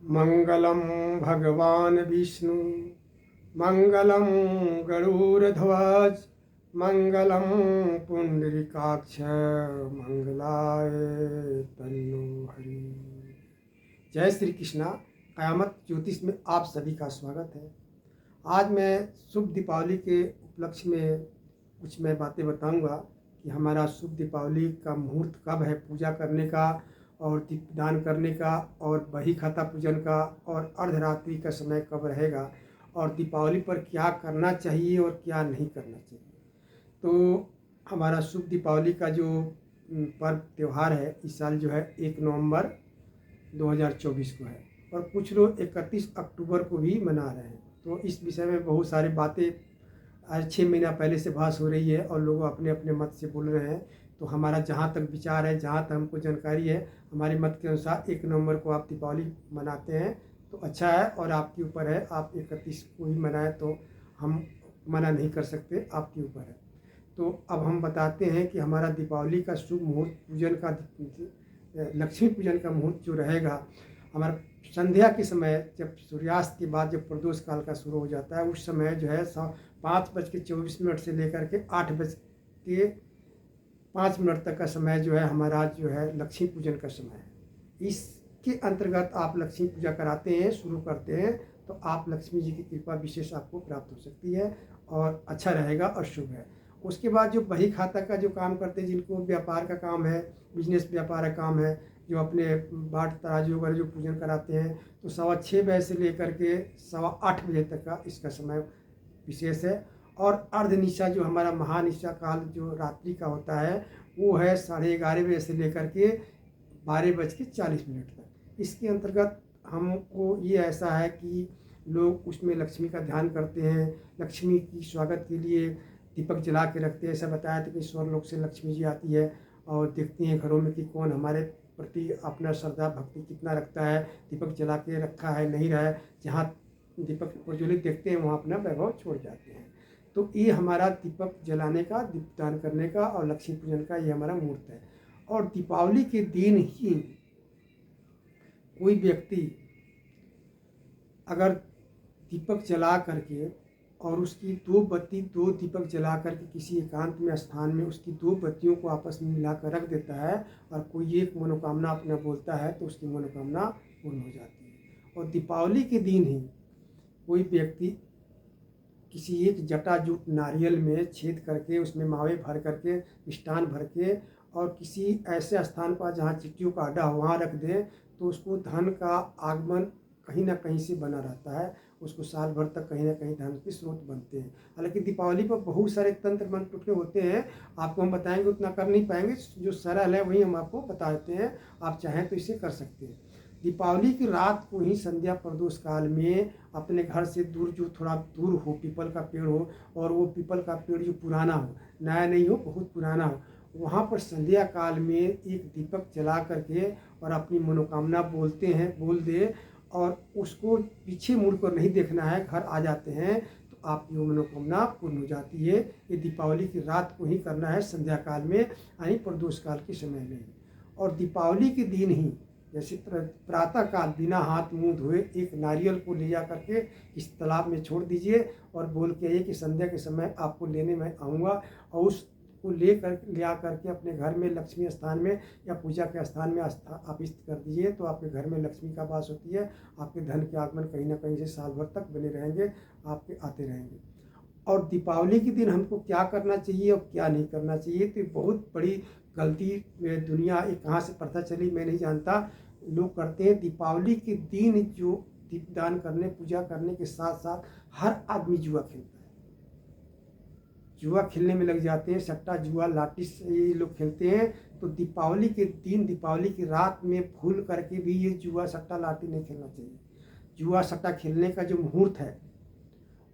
मंगलम भगवान विष्णु मंगलम गरुड़ध्वज मंगलम पुंडरीकाक्ष मंगलाय तन्नो हरि। जय श्री कृष्णा। क़यामत ज्योतिष में आप सभी का स्वागत है। आज मैं शुभ दीपावली के उपलक्ष्य में कुछ मैं बातें बताऊंगा कि हमारा शुभ दीपावली का मुहूर्त कब है पूजा करने का और दीपदान करने का और बही खाता पूजन का और अर्धरात्रि का समय कब रहेगा और दीपावली पर क्या करना चाहिए और क्या नहीं करना चाहिए। तो हमारा शुभ दीपावली का जो पर्व त्यौहार है इस साल जो है 1 नवंबर 2024 को है और कुछ लोग 31 अक्टूबर को भी मना रहे हैं। तो इस विषय में बहुत सारी बातें आज 6 महीना पहले से बहस हो रही है और लोग अपने अपने मत से बोल रहे हैं। तो हमारा जहाँ तक विचार है, जहाँ तक हमको जानकारी है, हमारे मत के अनुसार 1 नवंबर को आप दीपावली मनाते हैं तो अच्छा है और आपके ऊपर है। आप 31 को ही मनाएं तो हम मना नहीं कर सकते, आपके ऊपर है। तो अब हम बताते हैं कि हमारा दीपावली का शुभ मुहूर्त पूजन का लक्ष्मी पूजन का मुहूर्त जो रहेगा हमारा संध्या के समय, जब सूर्यास्त के बाद जब प्रदोष काल का शुरू हो जाता है उस समय जो है 5:24 से लेकर के 8:05 तक का समय जो है हमारा जो है लक्ष्मी पूजन का समय है। इसके अंतर्गत आप लक्ष्मी पूजा कराते हैं, शुरू करते हैं तो आप लक्ष्मी जी की कृपा विशेष आपको प्राप्त हो सकती है और अच्छा रहेगा और शुभ है। उसके बाद जो बही खाता का जो काम करते हैं, जिनको व्यापार का काम है, बिजनेस व्यापार का काम है, जो अपने बाट तराजू वगैरह जो पूजन कराते हैं, तो 6:15 से लेकर के 8:15 बजे तक का इसका समय विशेष है। और अर्धनिशा जो हमारा महानिशा काल जो रात्रि का होता है वो है 11:30 बजे से लेकर के 12:40 तक। इसके अंतर्गत हमको ये ऐसा है कि लोग उसमें लक्ष्मी का ध्यान करते हैं, लक्ष्मी की स्वागत के लिए दीपक जला के रखते हैं। ऐसा बताया था कि स्वर्गलोक से लक्ष्मी जी आती है और देखती हैं घरों में कि कौन हमारे प्रति अपना श्रद्धा भक्ति कितना रखता है, दीपक जला के रखा है नहीं रहा है। जहाँ दीपक प्रज्वलित देखते हैं वहाँ अपना वैभव छोड़ जाते हैं। तो ये हमारा दीपक जलाने का, दीपदान करने का और लक्ष्मी पूजन का ये हमारा मुहूर्त है। और दीपावली के दिन ही कोई व्यक्ति अगर दीपक जला करके और उसकी दो दीपक जला करके किसी एकांत में स्थान में उसकी 2 बत्तियों को आपस में मिलाकर रख देता है और कोई एक मनोकामना अपना बोलता है तो उसकी मनोकामना पूर्ण हो जाती है। और दीपावली के दिन ही कोई व्यक्ति किसी एक जटाजूट नारियल में छेद करके उसमें मावे भर करके मिष्ठान भर के और किसी ऐसे स्थान पर जहाँ चिट्टियों का अड्डा हो वहाँ रख दें तो उसको धन का आगमन कहीं ना कहीं से बना रहता है। उसको साल भर तक कहीं ना कहीं धन के स्रोत बनते हैं। हालांकि दीपावली पर बहुत सारे तंत्र मंत्र टुटके होते हैं, आपको हम बताएंगे उतना कर नहीं पाएंगे, जो सरल है वही हम आपको बता देते हैं, आप चाहें तो इसे कर सकते हैं। दीपावली की रात को ही संध्या प्रदोष काल में अपने घर से दूर, जो थोड़ा दूर हो, पीपल का पेड़ हो और वो पीपल का पेड़ जो पुराना हो, नया नहीं हो, बहुत पुराना हो, वहाँ पर संध्या काल में एक दीपक जला करके और अपनी मनोकामना बोल दे और उसको पीछे मुड़कर नहीं देखना है, घर आ जाते हैं तो आपकी वो मनोकामना पूर्ण हो जाती है। ये दीपावली की रात को ही करना है, संध्या काल में यानी प्रदोष काल के समय में। और दीपावली के दिन ही जैसे प्रातः काल बिना हाथ मुंह धोए एक नारियल को ले जा करके इस तालाब में छोड़ दीजिए और बोल के आइए कि संध्या के समय आपको लेने मैं आऊँगा, और उसको ले आ करके अपने घर में लक्ष्मी स्थान में या पूजा के स्थान में आप स्थित कर दीजिए तो आपके घर में लक्ष्मी का वास होती है। आपके धन के आगमन कहीं ना कहीं से साल भर तक बने रहेंगे, आपके आते रहेंगे। और दीपावली के दिन हमको क्या करना चाहिए और क्या नहीं करना चाहिए, तो बहुत बड़ी गलती दुनिया कहाँ से प्रथा चली मैं नहीं जानता, लोग करते हैं। दीपावली के दिन जो दीपदान करने पूजा करने के साथ साथ हर आदमी जुआ खेलता है, जुआ खेलने में लग जाते हैं। सट्टा जुआ लाठी से ये लोग खेलते हैं। तो दीपावली के दिन, दीपावली की रात में भूल करके भी ये जुआ सट्टा लाठी नहीं खेलना चाहिए। जुआ सट्टा खेलने का जो मुहूर्त है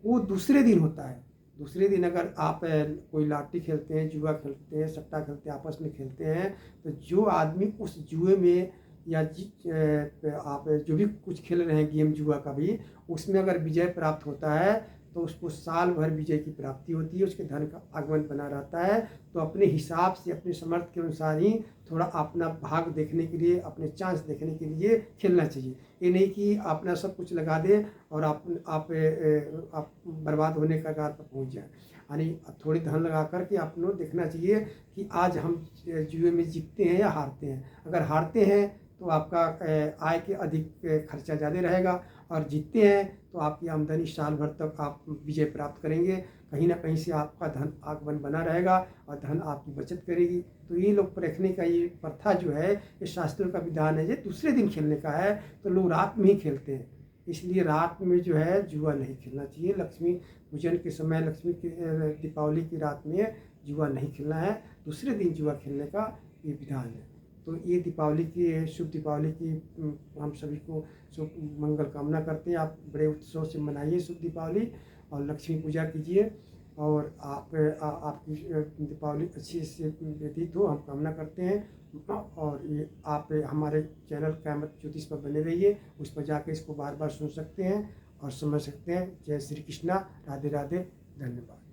वो दूसरे दिन होता है। दूसरे दिन अगर आप कोई लाठी खेलते हैं, जुआ खेलते हैं, सट्टा खेलते हैं, आपस में खेलते हैं, तो जो आदमी उस जुए में या आप जो भी कुछ खेल रहे हैं गेम जुआ का भी, उसमें अगर विजय प्राप्त होता है तो उसको साल भर विजय की प्राप्ति होती है, उसके धन का आगमन बना रहता है। तो अपने हिसाब से, अपने समर्थ के अनुसार ही थोड़ा अपना भाग देखने के लिए, अपने चांस देखने के लिए खेलना चाहिए। ये नहीं कि अपना सब कुछ लगा दें और आप बर्बाद होने का कगार पर पहुंच जाए। यानी थोड़ी धन लगा करके आपको देखना चाहिए कि आज हम जुए में जीतते हैं या हारते हैं। अगर हारते हैं तो आपका आय के अधिक खर्चा ज़्यादा रहेगा, और जीतते हैं तो आपकी आमदनी साल भर तक आप विजय प्राप्त करेंगे। कहीं ना कहीं से आपका धन आगमन बना रहेगा और धन आपकी बचत करेगी। तो ये लोग रखने का ये प्रथा जो है, ये शास्त्रों का विधान है, ये दूसरे दिन खेलने का है। तो लोग रात में ही खेलते हैं, इसलिए रात में जो है जुआ नहीं खेलना चाहिए। लक्ष्मी पूजन के समय, लक्ष्मी की दीपावली की रात में जुआ नहीं खेलना है, दूसरे दिन जुआ खेलने का ये विधान है। तो ये दीपावली की, शुभ दीपावली की हम सभी को शुभ मंगल कामना करते हैं। आप बड़े उत्सव से मनाइए शुभ दीपावली और लक्ष्मी पूजा कीजिए, और आपकी दीपावली अच्छी से व्यतीत हो, हम कामना करते हैं। और ये आप हमारे चैनल कैमत ज्योतिष पर बने रहिए, उस पर जाकर इसको बार बार सुन सकते हैं और समझ सकते हैं। जय श्री कृष्णा, राधे राधे, धन्यवाद।